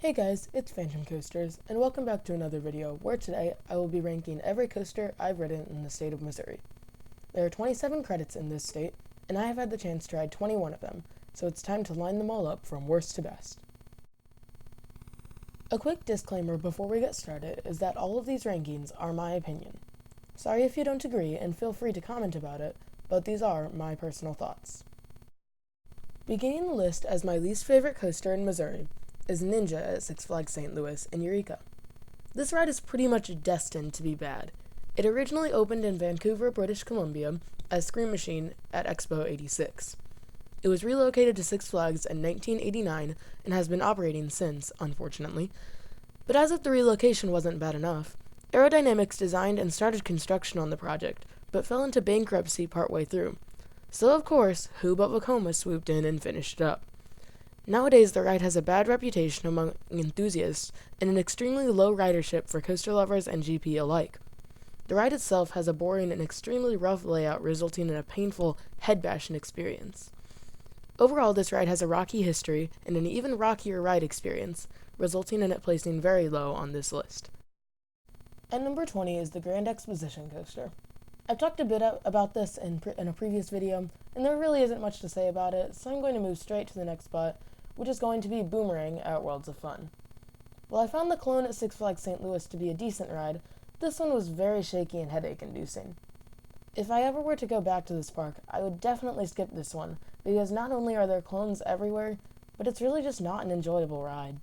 Hey guys, it's Phantom Coasters, and welcome back to another video where today I will be ranking every coaster I've ridden in the state of Missouri. There are 27 credits in this state, and I have had the chance to ride 21 of them, so it's time to line them all up from worst to best. A quick disclaimer before we get started is that all of these rankings are my opinion. Sorry if you don't agree, and feel free to comment about it, but these are my personal thoughts. Beginning the list as my least favorite coaster in Missouri is Ninja at Six Flags St. Louis in Eureka. This ride is pretty much destined to be bad. It originally opened in Vancouver, British Columbia as Scream Machine at Expo 86. It was relocated to Six Flags in 1989 and has been operating since, unfortunately. But as if the relocation wasn't bad enough, Aerodynamics designed and started construction on the project, but fell into bankruptcy partway through. So of course, who but Vekoma swooped in and finished it up. Nowadays, the ride has a bad reputation among enthusiasts and an extremely low ridership for coaster lovers and GP alike. The ride itself has a boring and extremely rough layout, resulting in a painful head-bashing experience. Overall, this ride has a rocky history and an even rockier ride experience, resulting in it placing very low on this list. At number 20 is the Grand Exposition Coaster. I've talked a bit about this in a previous video, and there really isn't much to say about it, so I'm going to move straight to the next spot, which is going to be Boomerang at Worlds of Fun. While I found the clone at Six Flags St. Louis to be a decent ride, this one was very shaky and headache-inducing. If I ever were to go back to this park, I would definitely skip this one, because not only are there clones everywhere, but it's really just not an enjoyable ride.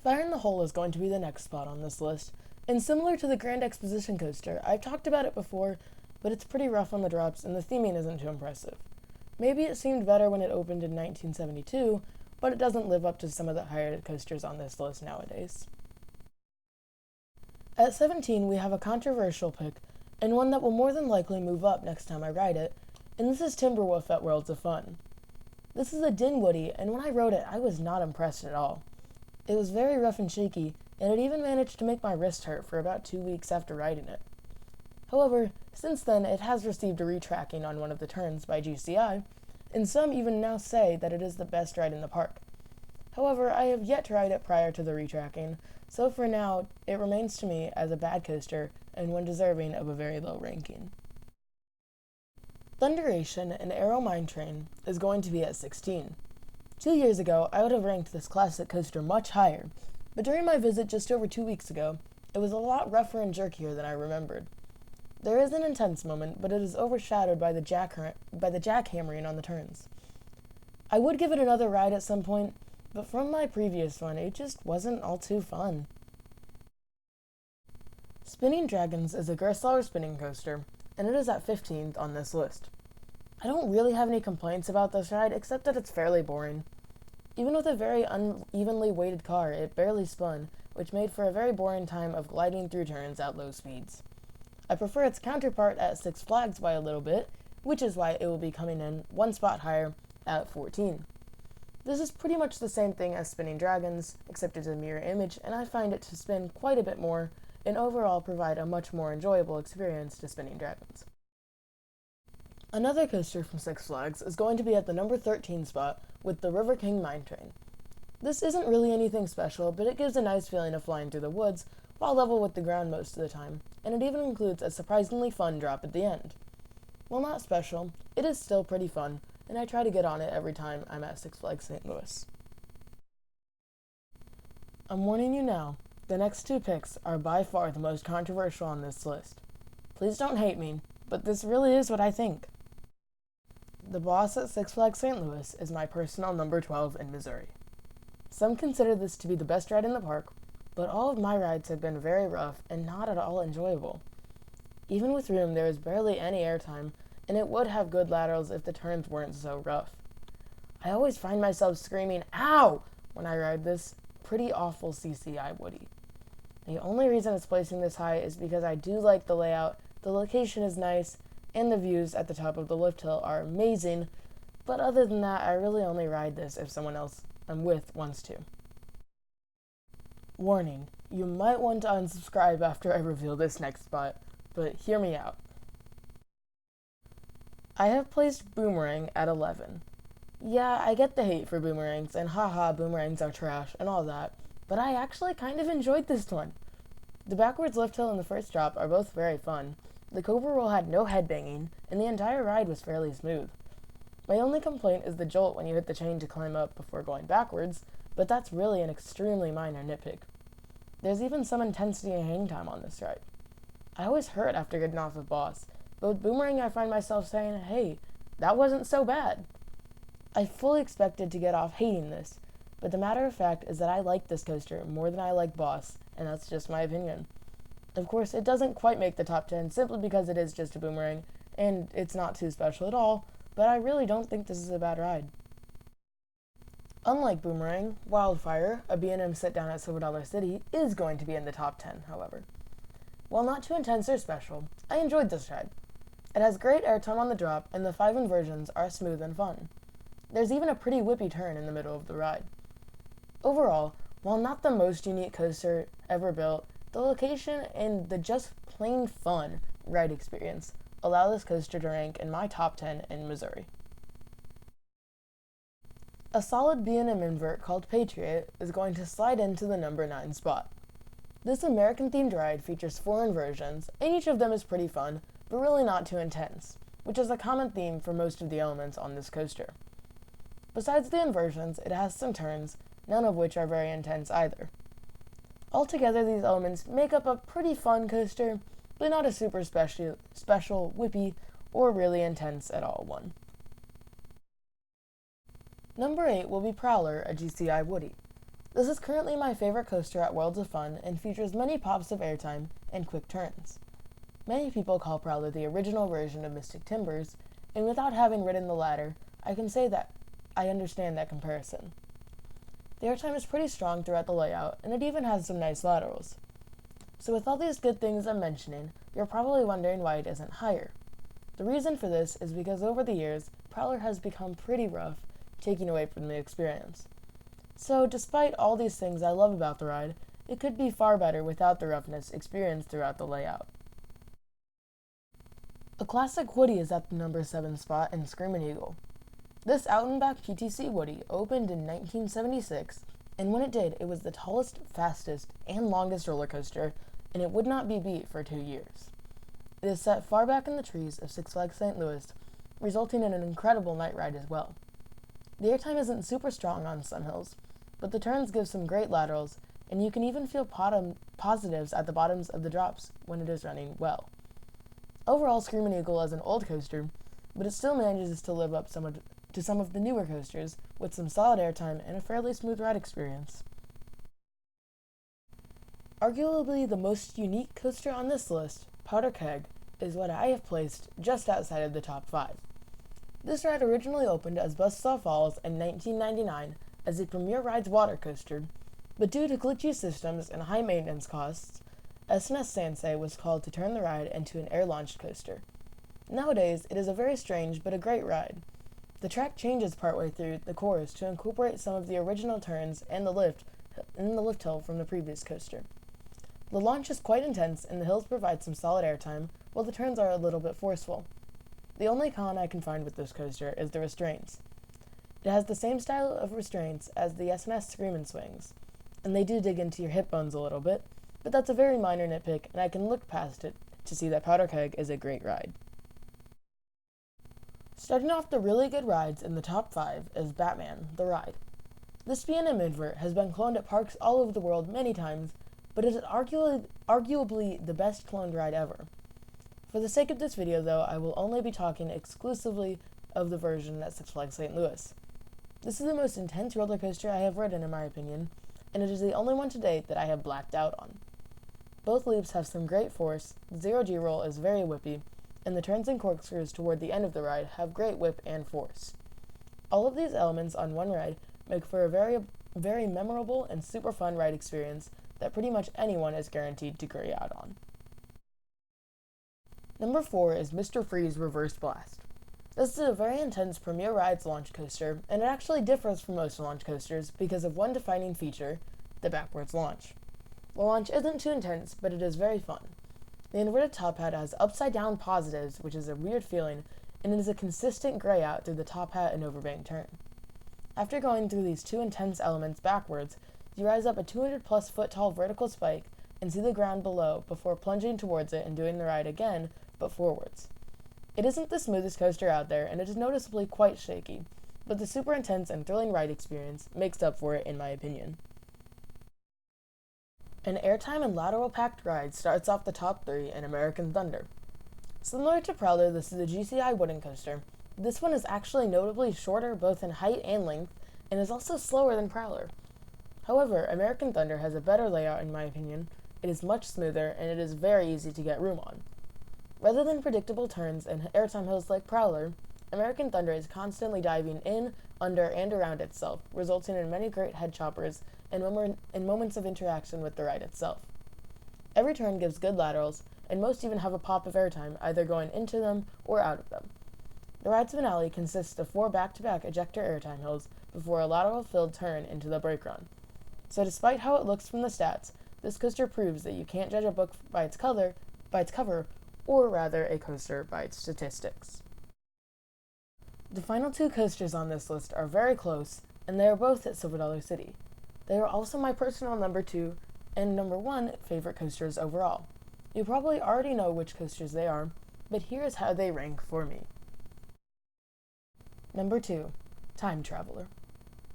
Fire in the Hole is going to be the next spot on this list, and similar to the Grand Exposition Coaster, I've talked about it before, but it's pretty rough on the drops and the theming isn't too impressive. Maybe it seemed better when it opened in 1972, but it doesn't live up to some of the higher coasters on this list nowadays. At 17, we have a controversial pick, and one that will more than likely move up next time I ride it, and this is Timberwolf at Worlds of Fun. This is a Dinwoody, and when I rode it, I was not impressed at all. It was very rough and shaky, and it even managed to make my wrist hurt for about 2 weeks after riding it. However, since then it has received a retracking on one of the turns by GCI, and some even now say that it is the best ride in the park. However, I have yet to ride it prior to the retracking, so for now it remains to me as a bad coaster and one deserving of a very low ranking. Thunderation and Aero Mine Train is going to be at 16. 2 years ago, I would have ranked this classic coaster much higher, but during my visit just over 2 weeks ago, it was a lot rougher and jerkier than I remembered. There is an intense moment, but it is overshadowed by the jackhammering on the turns. I would give it another ride at some point, but from my previous one, it just wasn't all too fun. Spinning Dragons is a Gerstlauer spinning coaster, and it is at 15th on this list. I don't really have any complaints about this ride, except that it's fairly boring. Even with a very unevenly weighted car, it barely spun, which made for a very boring time of gliding through turns at low speeds. I prefer its counterpart at Six Flags by a little bit, which is why it will be coming in one spot higher at 14. This is pretty much the same thing as Spinning Dragons, except it's a mirror image, and I find it to spin quite a bit more, and overall provide a much more enjoyable experience to Spinning Dragons. Another coaster from Six Flags is going to be at the number 13 spot with the River King Mine Train. This isn't really anything special, but it gives a nice feeling of flying through the woods while level with the ground most of the time, and it even includes a surprisingly fun drop at the end. While not special, it is still pretty fun, and I try to get on it every time I'm at Six Flags St. Louis. I'm warning you now, the next two picks are by far the most controversial on this list. Please don't hate me, but this really is what I think. The Boss at Six Flags St. Louis is my personal number 12 in Missouri. Some consider this to be the best ride in the park, but all of my rides have been very rough and not at all enjoyable. Even with room, there is barely any airtime, and it would have good laterals if the turns weren't so rough. I always find myself screaming, "Ow!" when I ride this pretty awful CCI Woody. The only reason it's placing this high is because I do like the layout, the location is nice, and the views at the top of the lift hill are amazing, but other than that, I really only ride this if someone else I'm with wants to. Warning, you might want to unsubscribe after I reveal this next spot, but hear me out. I have placed Boomerang at 11. Yeah, I get the hate for boomerangs, and haha, boomerangs are trash, and all that, but I actually kind of enjoyed this one. The backwards lift hill and the first drop are both very fun. The cobra roll had no headbanging, and the entire ride was fairly smooth. My only complaint is the jolt when you hit the chain to climb up before going backwards, but that's really an extremely minor nitpick. There's even some intensity and hang time on this ride. I always hurt after getting off of boss, but with boomerang I find myself saying, hey, that wasn't so bad. I fully expected to get off hating this, but the matter of fact is that I like this coaster more than I like boss, and that's just my opinion. Of course, it doesn't quite make the top 10 simply because it is just a boomerang, and it's not too special at all, but I really don't think this is a bad ride. Unlike Boomerang, Wildfire, a B&M sit-down at Silver Dollar City, is going to be in the top 10, however. While not too intense or special, I enjoyed this ride. It has great airtime on the drop, and the 5 inversions are smooth and fun. There's even a pretty whippy turn in the middle of the ride. Overall, while not the most unique coaster ever built, the location and the just plain fun ride experience allow this coaster to rank in my top 10 in Missouri. A solid B&M invert called Patriot is going to slide into the number 9 spot. This American-themed ride features 4 inversions, and each of them is pretty fun, but really not too intense, which is a common theme for most of the elements on this coaster. Besides the inversions, it has some turns, none of which are very intense either. Altogether, these elements make up a pretty fun coaster, but not a super special, whippy, or really intense at all one. Number 8 will be Prowler, a GCI Woody. This is currently my favorite coaster at Worlds of Fun and features many pops of airtime and quick turns. Many people call Prowler the original version of Mystic Timbers, and without having ridden the latter, I can say that I understand that comparison. The airtime is pretty strong throughout the layout, and it even has some nice laterals. So with all these good things I'm mentioning, you're probably wondering why it isn't higher. The reason for this is because over the years, Prowler has become pretty rough, taking away from the experience. So despite all these things I love about the ride, it could be far better without the roughness experienced throughout the layout. A classic Woody is at the number 7 spot in Screamin' Eagle. This out-and-back PTC Woody opened in 1976, and when it did, it was the tallest, fastest, and longest roller coaster, and it would not be beat for 2 years. It is set far back in the trees of Six Flags St. Louis, resulting in an incredible night ride as well. The airtime isn't super strong on some hills, but the turns give some great laterals, and you can even feel positives at the bottoms of the drops when it is running well. Overall, Screamin' Eagle is an old coaster, but it still manages to live up to some of the newer coasters with some solid airtime and a fairly smooth ride experience. Arguably the most unique coaster on this list, Powder Keg, is what I have placed just outside of the top 5. This ride originally opened as Buzzsaw Falls in 1999 as a Premier Rides water coaster, but due to glitchy systems and high maintenance costs, S&S Sansei was called to turn the ride into an air-launched coaster. Nowadays, it is a very strange but a great ride. The track changes partway through the course to incorporate some of the original turns and the lift hill from the previous coaster. The launch is quite intense and the hills provide some solid airtime, while the turns are a little bit forceful. The only con I can find with this coaster is the restraints. It has the same style of restraints as the S&S Screamin' Swings, and they do dig into your hip bones a little bit, but that's a very minor nitpick and I can look past it to see that Powder Keg is a great ride. Starting off the really good rides in the top 5 is Batman, the Ride. This B&M invert has been cloned at parks all over the world many times, but it is arguably the best cloned ride ever. For the sake of this video, though, I will only be talking exclusively of the version at Six Flags St. Louis. This is the most intense roller coaster I have ridden in my opinion, and it is the only one to date that I have blacked out on. Both leaps have some great force, the zero-G roll is very whippy, and the turns and corkscrews toward the end of the ride have great whip and force. All of these elements on one ride make for a very, very memorable and super fun ride experience that pretty much anyone is guaranteed to gray out on. Number 4 is Mr. Freeze Reverse Blast. This is a very intense Premier Rides launch coaster, and it actually differs from most launch coasters because of one defining feature, the backwards launch. The launch isn't too intense, but it is very fun. The inverted top hat has upside-down positives, which is a weird feeling, and it is a consistent gray out through the top hat and overbank turn. After going through these two intense elements backwards, you rise up a 200 plus foot tall vertical spike and see the ground below before plunging towards it and doing the ride again, but forwards. It isn't the smoothest coaster out there, and it is noticeably quite shaky, but the super intense and thrilling ride experience makes up for it in my opinion. An airtime and lateral packed ride starts off the top 3 in American Thunder. Similar to Prowler, this is a GCI wooden coaster. This one is actually notably shorter both in height and length, and is also slower than Prowler. However, American Thunder has a better layout in my opinion. It is much smoother, and it is very easy to get room on. Rather than predictable turns and airtime hills like Prowler, American Thunder is constantly diving in, under, and around itself, resulting in many great head choppers and moments of interaction with the ride itself. Every turn gives good laterals, and most even have a pop of airtime, either going into them or out of them. The ride's finale consists of 4 back-to-back ejector airtime hills before a lateral-filled turn into the brake run. So despite how it looks from the stats, this coaster proves that you can't judge a book by its cover, or rather a coaster by its statistics. The final 2 coasters on this list are very close, and they are both at Silver Dollar City. They are also my personal number 2 and number 1 favorite coasters overall. You probably already know which coasters they are, but here is how they rank for me. Number 2, Time Traveler.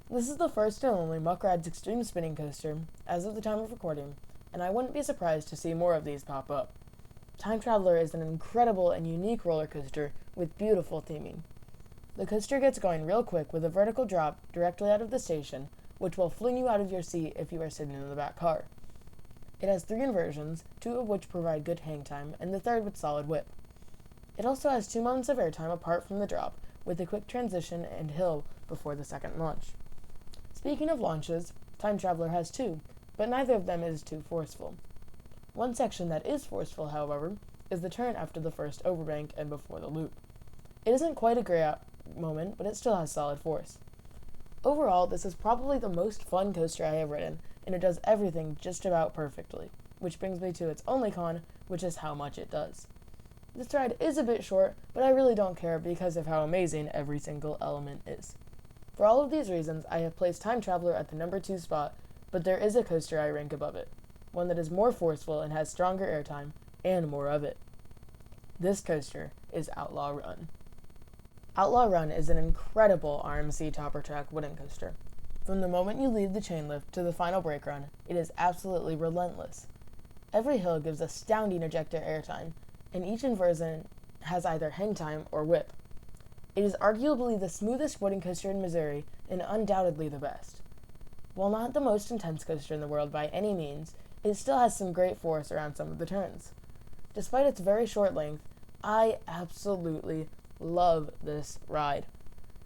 This is the first and only Muck Rides Extreme Spinning Coaster as of the time of recording, and I wouldn't be surprised to see more of these pop up. Time Traveler is an incredible and unique roller coaster with beautiful theming. The coaster gets going real quick with a vertical drop directly out of the station, which will fling you out of your seat if you are sitting in the back car. It has 3 inversions, 2 of which provide good hang time, and the third with solid whip. It also has 2 moments of airtime apart from the drop, with a quick transition and hill before the second launch. Speaking of launches, Time Traveler has 2, but neither of them is too forceful. One section that is forceful, however, is the turn after the first overbank and before the loop. It isn't quite a great moment, but it still has solid force. Overall, this is probably the most fun coaster I have ridden, and it does everything just about perfectly, which brings me to its only con, which is how much it does. This ride is a bit short, but I really don't care because of how amazing every single element is. For all of these reasons, I have placed Time Traveler at the number 2 spot, but there is a coaster I rank above it, one that is more forceful and has stronger airtime, and more of it. This coaster is Outlaw Run. Outlaw Run is an incredible RMC topper track wooden coaster. From the moment you leave the chain lift to the final brake run, it is absolutely relentless. Every hill gives astounding ejector airtime, and each inversion has either hang time or whip. It is arguably the smoothest wooden coaster in Missouri, and undoubtedly the best. While not the most intense coaster in the world by any means, it still has some great force around some of the turns. Despite its very short length, I absolutely love this ride.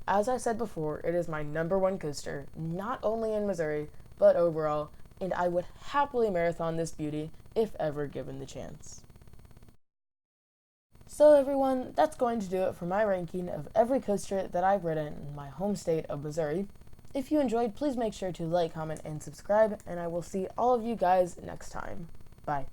As I said before, it is my number 1 coaster, not only in Missouri, but overall, and I would happily marathon this beauty if ever given the chance. So everyone, that's going to do it for my ranking of every coaster that I've ridden in my home state of Missouri. If you enjoyed, please make sure to like, comment, and subscribe, and I will see all of you guys next time. Bye.